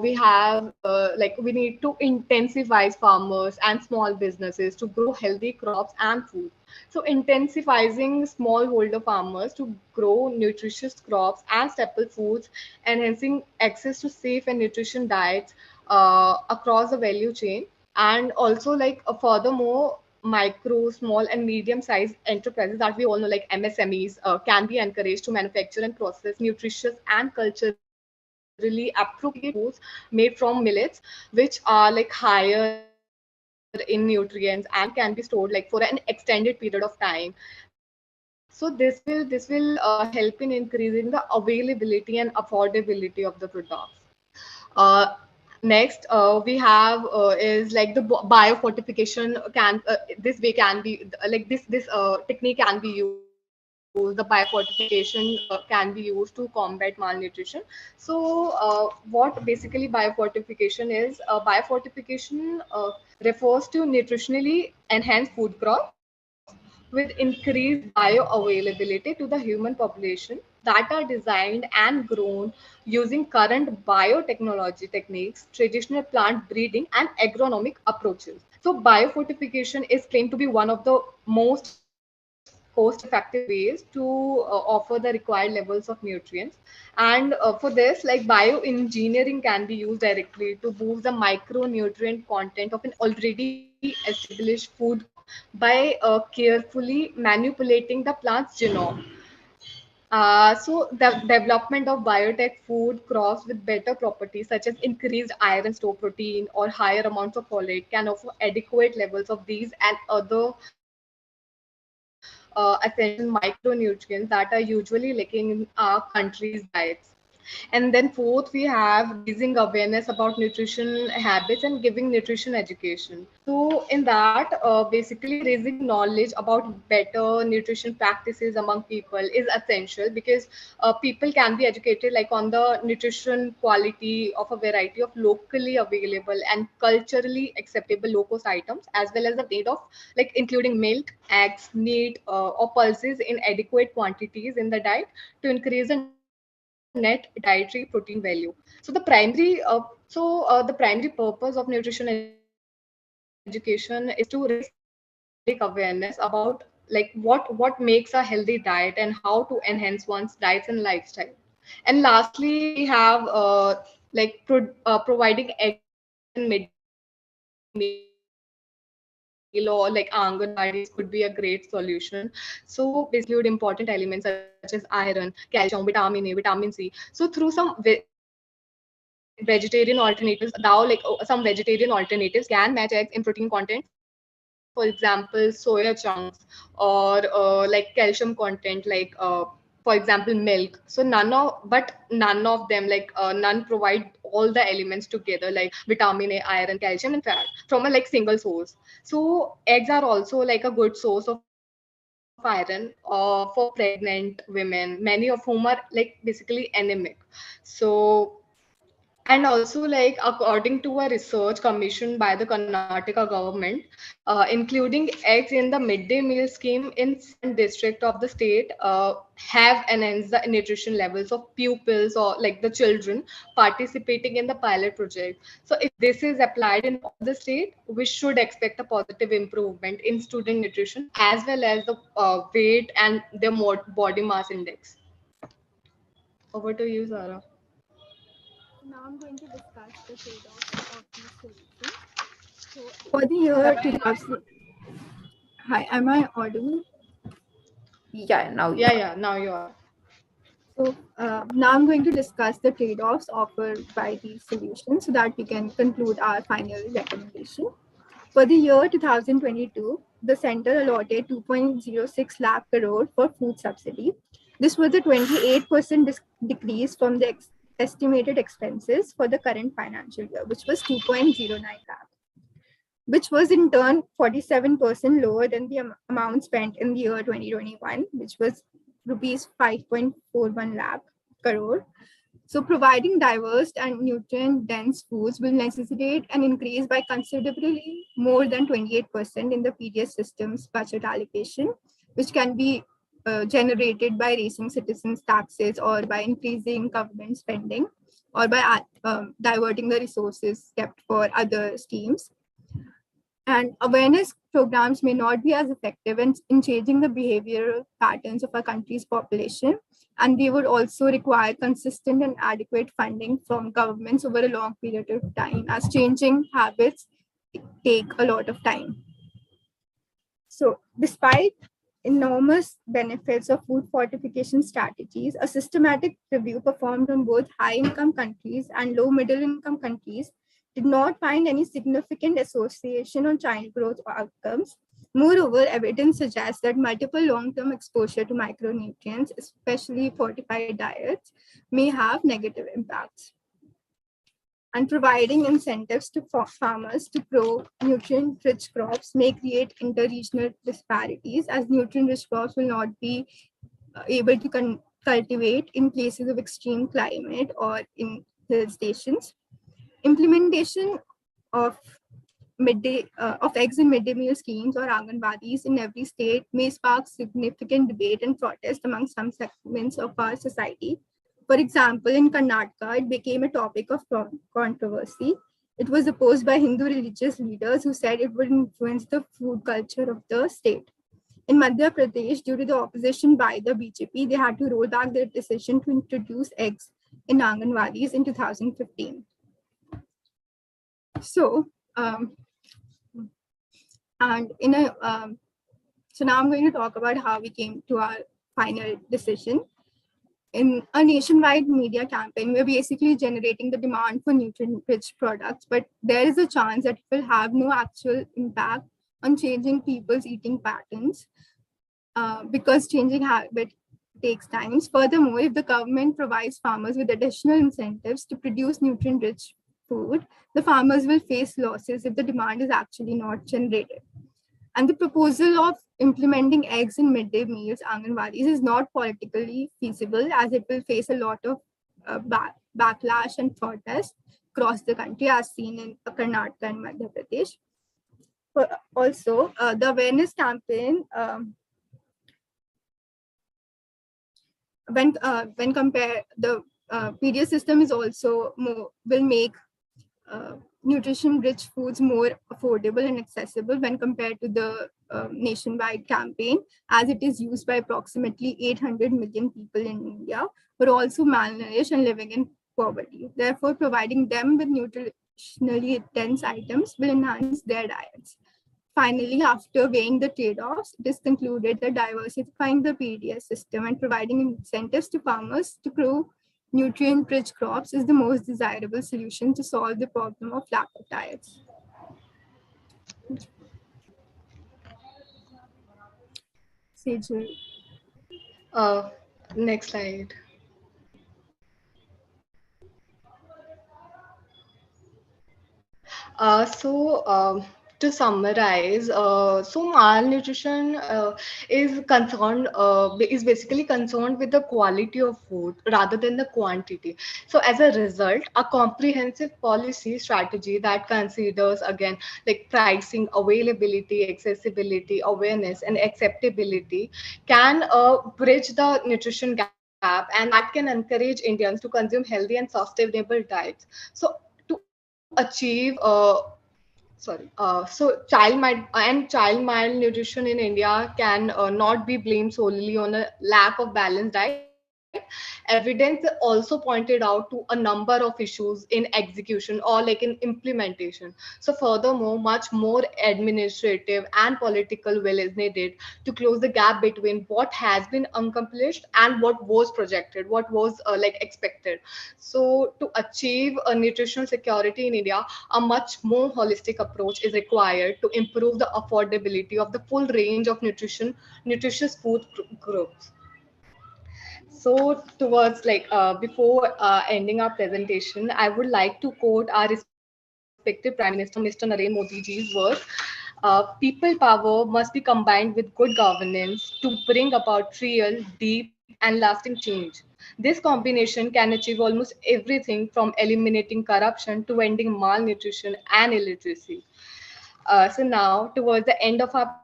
we have like we need to intensify farmers and small businesses to grow healthy crops and food. So intensifying smallholder farmers to grow nutritious crops and staple foods, enhancing access to safe and nutrition diets across the value chain. And also like furthermore, micro, small and medium sized enterprises that we all know like MSMEs can be encouraged to manufacture and process nutritious and culturally appropriate foods made from millets, which are like higher in nutrients and can be stored like for an extended period of time. So this will help in increasing the availability and affordability of the products. Next, we have is like the biofortification can this way can be like this technique can be used. The biofortification can be used to combat malnutrition. So, what basically biofortification is? Biofortification refers to nutritionally enhanced food crops with increased bioavailability to the human population that are designed and grown using current biotechnology techniques, traditional plant breeding, and agronomic approaches. So, biofortification is claimed to be one of the most cost-effective ways to offer the required levels of nutrients. And for this, like bioengineering can be used directly to boost the micronutrient content of an already established food crop by carefully manipulating the plant's genome. So the development of biotech food crops with better properties such as increased iron store protein or higher amounts of folate can offer adequate levels of these and other essential micronutrients that are usually lacking in our country's diets. And then fourth, we have raising awareness about nutrition habits and giving nutrition education. So in that, basically raising knowledge about better nutrition practices among people is essential because people can be educated like on the nutrition quality of a variety of locally available and culturally acceptable low cost items, as well as the need of like including milk, eggs, meat, or pulses in adequate quantities in the diet to increase the net dietary protein value. So the primary purpose of nutrition education is to raise public awareness about like what makes a healthy diet and how to enhance one's diets and lifestyle. And lastly, we have providing eggs in midday meal or like Anganwadis could be a great solution. So basically, include important elements such as iron, calcium, vitamin A, vitamin C. So through some vegetarian alternatives, now like some vegetarian alternatives can match eggs in protein content. For example, soya chunks or like calcium content, for example, milk. So none of but none of them none provide all the elements together like vitamin A, iron, calcium, and fat from a like single source. So eggs are also like a good source of iron for pregnant women, many of whom are like basically anemic. So and also, like according to a research commissioned by the Karnataka government, including eggs in the midday meal scheme in 7 districts of the state have enhanced the nutrition levels of pupils or like the children participating in the pilot project. So if this is applied in all the state, we should expect a positive improvement in student nutrition as well as the weight and their body mass index. Over to you, Sarah. Now I'm going to discuss the trade-offs of these solutions. So for the year 2000, hi, am I audible? Yeah, now you Yeah, are. yeah, now you are. So now I'm going to discuss the trade-offs offered by these solutions so that we can conclude our final recommendation. For the year 2022, the center allotted 2.06 lakh crore for food subsidy. This was a 28% decrease from the estimated expenses for the current financial year, which was 2.09 lakh, which was in turn 47% lower than the amount spent in the year 2021, which was rupees 5.41 lakh crore. So providing diverse and nutrient-dense foods will necessitate an increase by considerably more than 28% in the PDS system's budget allocation, which can be generated by raising citizens' taxes or by increasing government spending or by diverting the resources kept for other schemes. And awareness programs may not be as effective in changing the behavioral patterns of our country's population. And they would also require consistent and adequate funding from governments over a long period of time, as changing habits take a lot of time. So, despite enormous benefits of food fortification strategies, a systematic review performed on both high-income countries and low-middle-income countries did not find any significant association on child growth outcomes. Moreover, evidence suggests that multiple long-term exposure to micronutrients, especially fortified diets, may have negative impacts. And providing incentives to farmers to grow nutrient-rich crops may create inter-regional disparities, as nutrient-rich crops will not be able to cultivate in places of extreme climate or in hill stations. Implementation of eggs in midday meal schemes or Anganwadis in every state may spark significant debate and protest among some segments of our society. For example, in Karnataka, it became a topic of controversy. It was opposed by Hindu religious leaders who said it would influence the food culture of the state. In Madhya Pradesh, due to the opposition by the BJP, they had to roll back their decision to introduce eggs in Anganwadis in 2015. So, so now I'm going to talk about how we came to our final decision. In a nationwide media campaign, we're basically generating the demand for nutrient-rich products, but there is a chance that it will have no actual impact on changing people's eating patterns because changing habit takes time. Furthermore, if the government provides farmers with additional incentives to produce nutrient-rich food, the farmers will face losses if the demand is actually not generated. And the proposal of implementing eggs in midday meals, Anganwadis, is not politically feasible, as it will face a lot of backlash and protest across the country, as seen in Karnataka and Madhya Pradesh. But also, the awareness campaign, when compared, the PDS system is also will make nutrition-rich foods more affordable and accessible when compared to the nationwide campaign, as it is used by approximately 800 million people in India who are also malnourished and living in poverty. Therefore, providing them with nutritionally dense items will enhance their diets. Finally, after weighing the trade-offs, it is concluded that diversifying the PDS system and providing incentives to farmers to grow nutrient-rich crops is the most desirable solution to solve the problem of lack of diets. Sejal. Next slide. To summarize, so malnutrition is basically concerned with the quality of food rather than the quantity. So as a result, a comprehensive policy strategy that considers again like pricing, availability, accessibility, awareness, and acceptability can bridge the nutrition gap, and that can encourage Indians to consume healthy and sustainable diets. So to achieve child malnutrition in India can not be blamed solely on a lack of balanced diet. Evidence also pointed out to a number of issues in execution or like in implementation. So furthermore, much more administrative and political will is needed to close the gap between what has been accomplished and what was projected, what was like expected. So to achieve a nutritional security in India, a much more holistic approach is required to improve the affordability of the full range of nutritious food groups. So towards like before ending our presentation, I would like to quote our respected Prime Minister, Mr. Narendra Modi ji's words. People power must be combined with good governance to bring about real, deep, and lasting change. This combination can achieve almost everything from eliminating corruption to ending malnutrition and illiteracy. So now, towards the end of our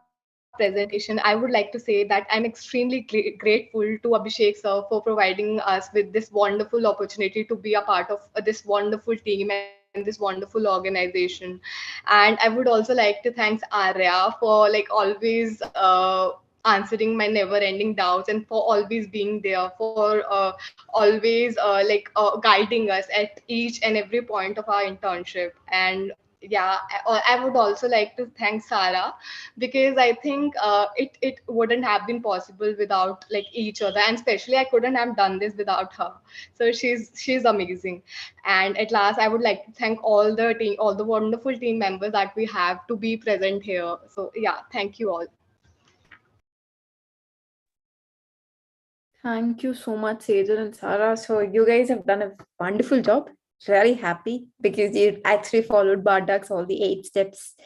presentation, I would like to say that I'm extremely grateful to Abhishek sir for providing us with this wonderful opportunity to be a part of this wonderful team and this wonderful organization. And I would also like to thank Arya for like always answering my never-ending doubts and for always being there, for always guiding us at each and every point of our internship. And yeah, I would also like to thank Sarah, because I think it wouldn't have been possible without like each other, and especially I couldn't have done this without her. So she's amazing. And at last, I would like to thank all the team, all the wonderful team members that we have to be present here. So yeah, thank you all. Thank you so much, Sejal and Sarah. So you guys have done a wonderful job. Really happy because you actually followed Bardak's all the 8 steps.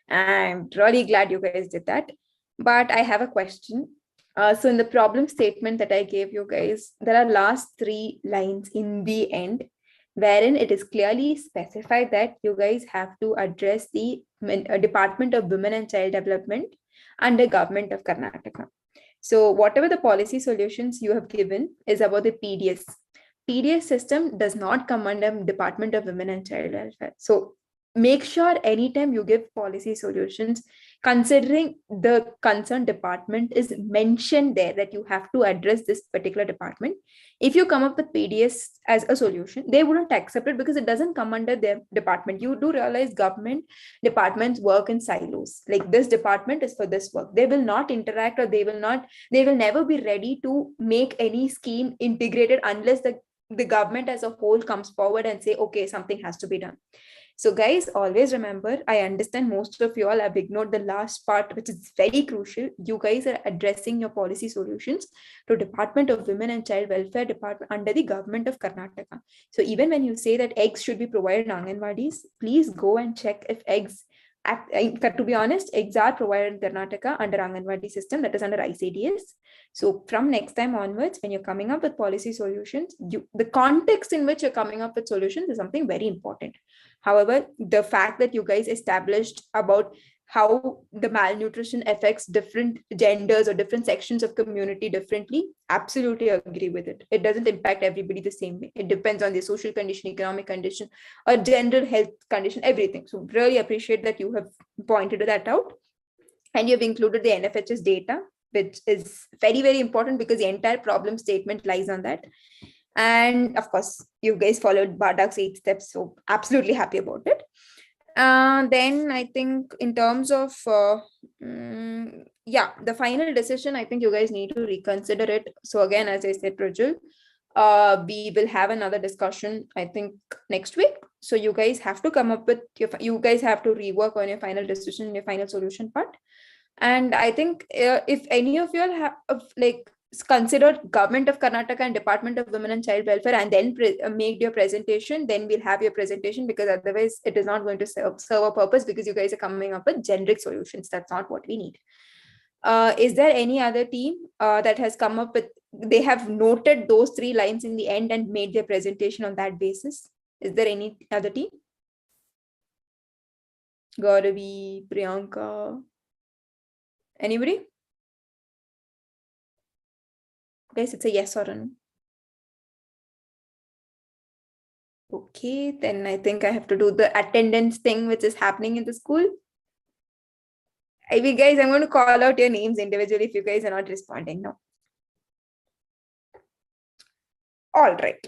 I'm really glad you guys did that. But I have a question. So in the problem statement that I gave you guys, there are last 3 lines in the end, wherein it is clearly specified that you guys have to address the Department of Women and Child Development under Government of Karnataka. So whatever the policy solutions you have given is about the PDS. PDS system does not come under Department of Women and Child Welfare. So make sure anytime you give policy solutions, considering the concerned department is mentioned there that you have to address this particular department. If you come up with PDS as a solution, they wouldn't accept it because it doesn't come under their department. You do realize government departments work in silos. Like this department is for this work. They will not interact, or they will never be ready to make any scheme integrated unless the government as a whole comes forward and say, okay, something has to be done. So guys, always remember, I understand most of you all have ignored the last part, which is very crucial. You guys are addressing your policy solutions to Department of Women and Child Welfare Department under the Government of Karnataka. So even when you say that eggs should be provided in Anganwadis, please go and check if eggs, to be honest, eggs are provided in Karnataka under Anganwadi system, that is under ICDS. So from next time onwards, when you're coming up with policy solutions, the context in which you're coming up with solutions is something very important. However, the fact that you guys established about how the malnutrition affects different genders or different sections of community differently, absolutely agree with it. It doesn't impact everybody the same way. It depends on their social condition, economic condition, or general health condition, everything. So really appreciate that you have pointed that out. And you've included the NFHS data, which is very, very important because the entire problem statement lies on that. And of course, you guys followed Bardak's 8 steps, so absolutely happy about it. Then I think in terms of, the final decision, I think you guys need to reconsider it. So again, as I said, Prajul, we will have another discussion, I think, next week. So you guys have to come up with, you guys have to rework on your final decision, your final solution part. And I think if any of you all have considered Government of Karnataka and Department of Women and Child Welfare and then make your presentation, then we'll have your presentation, because otherwise it is not going to serve a purpose, because you guys are coming up with generic solutions. That's not what we need. Is there any other team that has come up with, they have noted those 3 lines in the end and made their presentation on that basis? Is there any other team? Gauravi, Priyanka, anybody? Guys, it's a yes or a no. Okay, then I think I have to do the attendance thing, which is happening in the school. I mean, guys, I'm going to call out your names individually if you guys are not responding now. All right.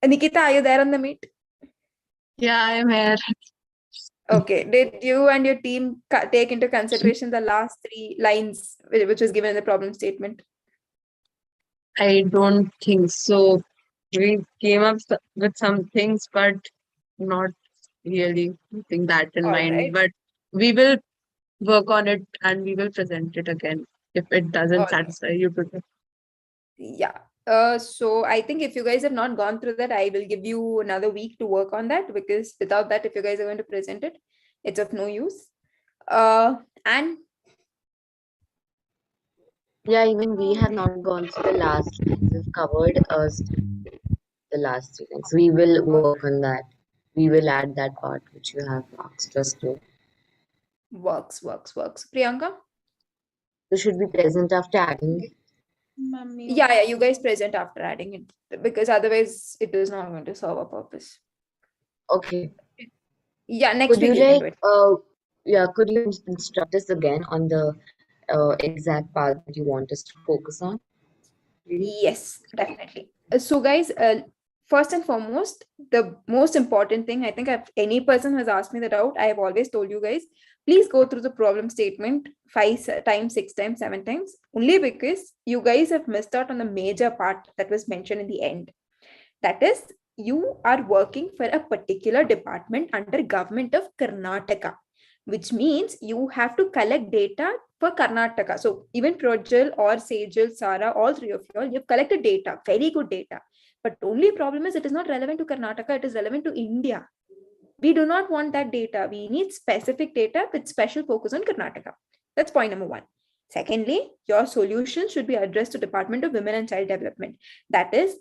Nikita, are you there on the meet? Yeah, I'm here. Okay. Did you and your team take into consideration the last 3 lines, which was given in the problem statement? I don't think so. We came up with some things, but not really keeping that in mind. Right. But we will work on it and we will present it again if it doesn't satisfy you today. Yeah. So I think if you guys have not gone through that, I will give you another week to work on that, because without that, if you guys are going to present it, it's of no use. And yeah, even we have not gone through the last lines. We've covered the last 3 things. We will work on that. We will add that part which you have asked us to. Works. Priyanka? So should be present after adding. Yeah, you guys present after adding it because otherwise it is not going to serve a purpose. Okay. Yeah, next Could you week you can do it. could you instruct us again on the exact part that you want us to focus on? Please? Yes, definitely. So, guys, first and foremost, the most important thing, I think if any person has asked me that out, I have always told you guys, please go through the problem statement 5 times, 6 times, 7 times, only because you guys have missed out on the major part that was mentioned in the end. That is, you are working for a particular department under government of Karnataka, which means you have to collect data for Karnataka. So even Projal or Sejal, Sara, all three of you all, you've collected data, very good data. But only problem is it is not relevant to Karnataka, it is relevant to India. We do not want that data. We need specific data with special focus on Karnataka. That's point number 1. Secondly, your solution should be addressed to Department of Women and Child Development. That is,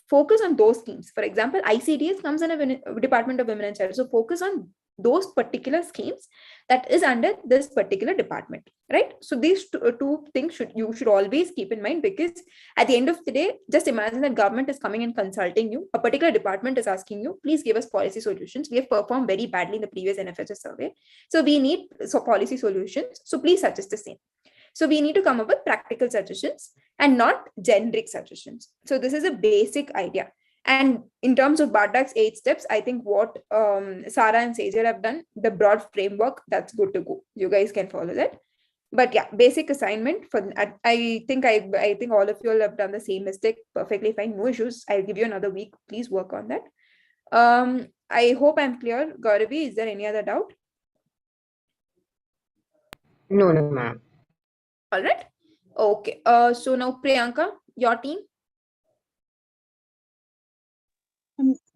focus on those schemes. For example, ICDS comes in a Department of Women and Child. So focus on those particular schemes that is under this particular department, right? So these two things you should always keep in mind, because at the end of the day, just imagine that government is coming and consulting you. A particular department is asking you, please give us policy solutions. We have performed very badly in the previous NFHS survey. So we need policy solutions. So please suggest the same. So we need to come up with practical suggestions and not generic suggestions. So this is a basic idea. And in terms of Bardak's 8 steps, I think what Sara and Sejal have done, the broad framework, that's good to go. You guys can follow that. But yeah, basic assignment for I think all of you all have done the same mistake. Perfectly fine, no issues. I'll give you another week. Please work on that. I hope I'm clear. Gauravi, is there any other doubt? No, ma'am. All right. Okay. So now Priyanka, your team.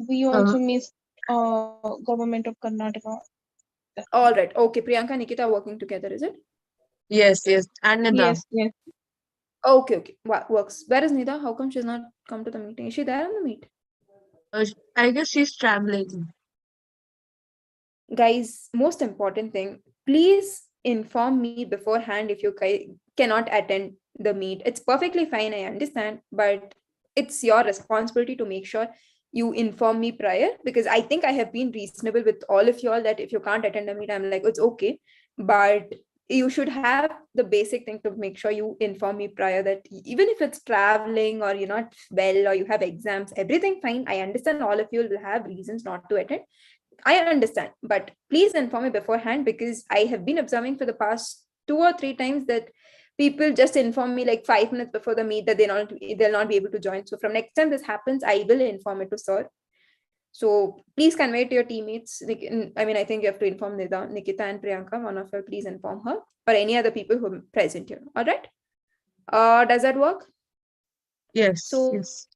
We also missed government of Karnataka. All right. Okay. Priyanka, Nikita working together, is it? Yes. And Nida. Yes. Okay. Works. Where is Nida? How come she's not come to the meeting? Is she there on the meet? I guess she's traveling. Guys, most important thing, please inform me beforehand if you cannot attend the meet. It's perfectly fine, I understand, but it's your responsibility to make sure you inform me prior, because I think I have been reasonable with all of you all that if you can't attend a meet, I'm like, it's okay, but you should have the basic thing to make sure you inform me prior that even if it's traveling or you're not well or you have exams, everything fine. I understand all of you will have reasons not to attend. I understand, but please inform me beforehand, because I have been observing for the past 2 or 3 times that people just inform me like 5 minutes before the meet that they'll not be able to join. So from next time this happens, I will inform it to sir. So please convey to your teammates. I mean, I think you have to inform Nida, Nikita and Priyanka. One of you, please inform her, or any other people who are present here. All right. Does that work? Yes. So Yes.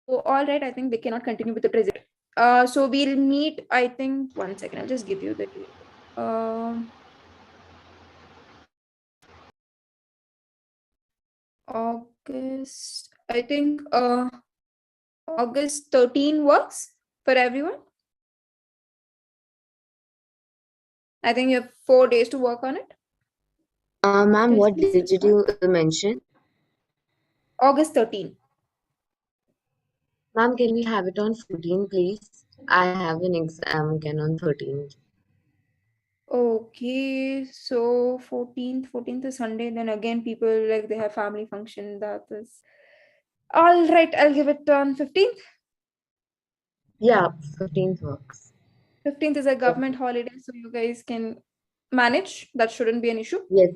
all right, I think they cannot continue with the present. So we'll meet, I think, 1 second, I'll just give you the date. August, I think August 13 works for everyone. I think you have 4 days to work on it. Ma'am, Guys, what please date did you mention? August 13. Ma'am, can we have it on 14, please? I have an exam again on 13th. Okay, so 14th is Sunday. Then again, people like they have family function. That is all right. I'll give it on 15th. Yeah, 15th works. 15th is a government holiday, so you guys can manage. That shouldn't be an issue. Yes.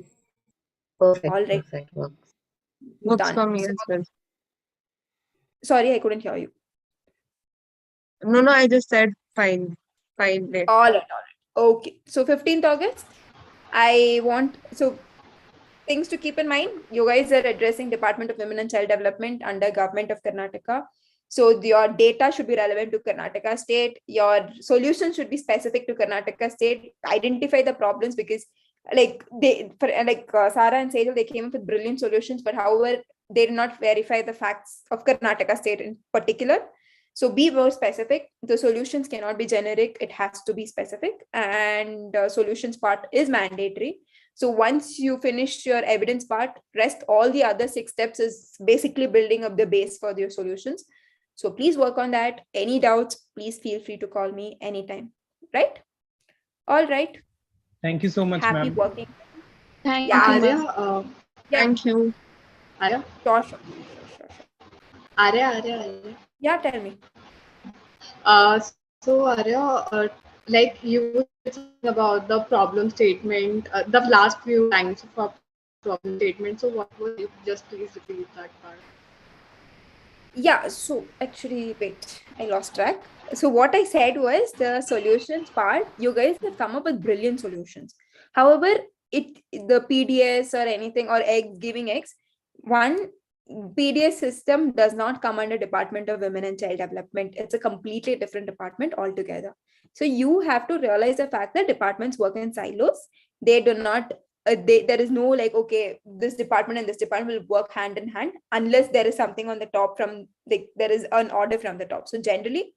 Perfect. All right. Perfect works. Works Done. for me as well. Sorry, I couldn't hear you. No, I just said fine. Fine. All right. Okay. So 15th August, I want things to keep in mind. You guys are addressing Department of Women and Child Development under Government of Karnataka. So your data should be relevant to Karnataka state. Your solution should be specific to Karnataka state. Identify the problems, because Sara and Sejal, they came up with brilliant solutions, but however, they did not verify the facts of Karnataka state in particular. So be more specific. The solutions cannot be generic. It has to be specific, and solutions part is mandatory. So once you finish your evidence part, rest all the other 6 steps is basically building up the base for your solutions. So please work on that. Any doubts, please feel free to call me anytime. Right? All right. Thank you so much, Happy ma'am. working. Thank Yeah, you, Arya. ma'am. Yeah, Thank you. Arya, sure. Arya. Yeah, tell me. So Arya, like you said something about the problem statement, the last few lines of our problem statement. So what was it? Just please repeat that part. Yeah, so actually, wait, I lost track. So what I said was the solutions part, you guys have come up with brilliant solutions. However, the PDS or anything or eggs giving eggs, one PDS system does not come under Department of Women and Child Development. It's a completely different department altogether. So you have to realize the fact that departments work in silos. They do not there is no like, okay, this department and this department will work hand in hand unless there is something on the top from there is an order from the top. So generally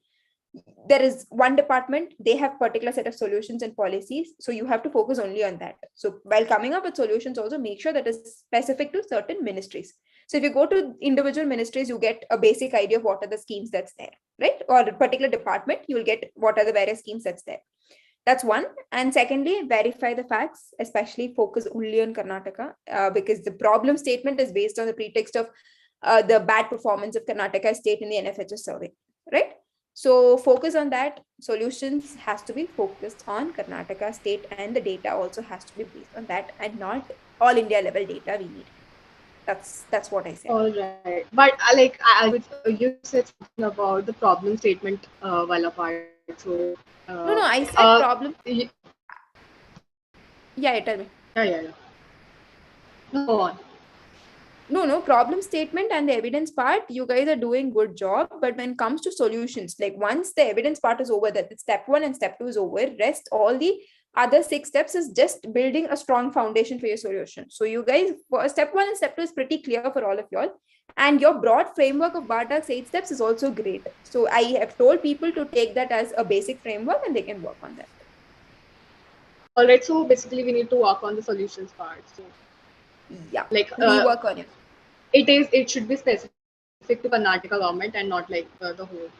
there is one department, they have particular set of solutions and policies, so you have to focus only on that. So while coming up with solutions, also make sure that is specific to certain ministries. So if you go to individual ministries, you get a basic idea of what are the schemes that's there, right? Or a particular department, you will get what are the various schemes that's there. That's one. And secondly, verify the facts, especially focus only on Karnataka, because the problem statement is based on the pretext of the bad performance of Karnataka state in the NFHS survey, right? So focus on that. Solutions has to be focused on Karnataka state, and the data also has to be based on that and not all India level data we need. That's what I said. All right, but you said something about the problem statement while apart. So No, I said problem. Yeah, tell me. Yeah. Go on. No, problem statement and the evidence part, you guys are doing good job. But when it comes to solutions, like once the evidence part is over, that step 1 and step 2 is over, rest all the other 6 steps is just building a strong foundation for your solution. So you guys, for step 1 and step 2 is pretty clear for all of y'all. And your broad framework of Bardak's 8 steps is also great. So I have told people to take that as a basic framework and they can work on that. All right, so basically we need to work on the solutions part. So yeah, like we work on it. It should be specific to Karnataka government and not like the whole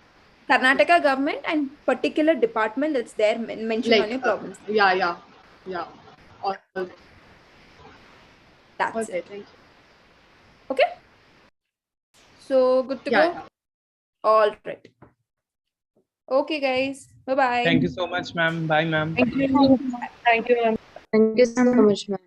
Karnataka government and particular department that's there mentioned like, on your problems. Yeah. All right. That's okay, it. thank you. Okay. So good to go. Yeah. All right. Okay, guys. Bye-bye. Thank you so much, ma'am. Bye, ma'am. Thank you. Thank you, ma'am. Thank you so much, ma'am.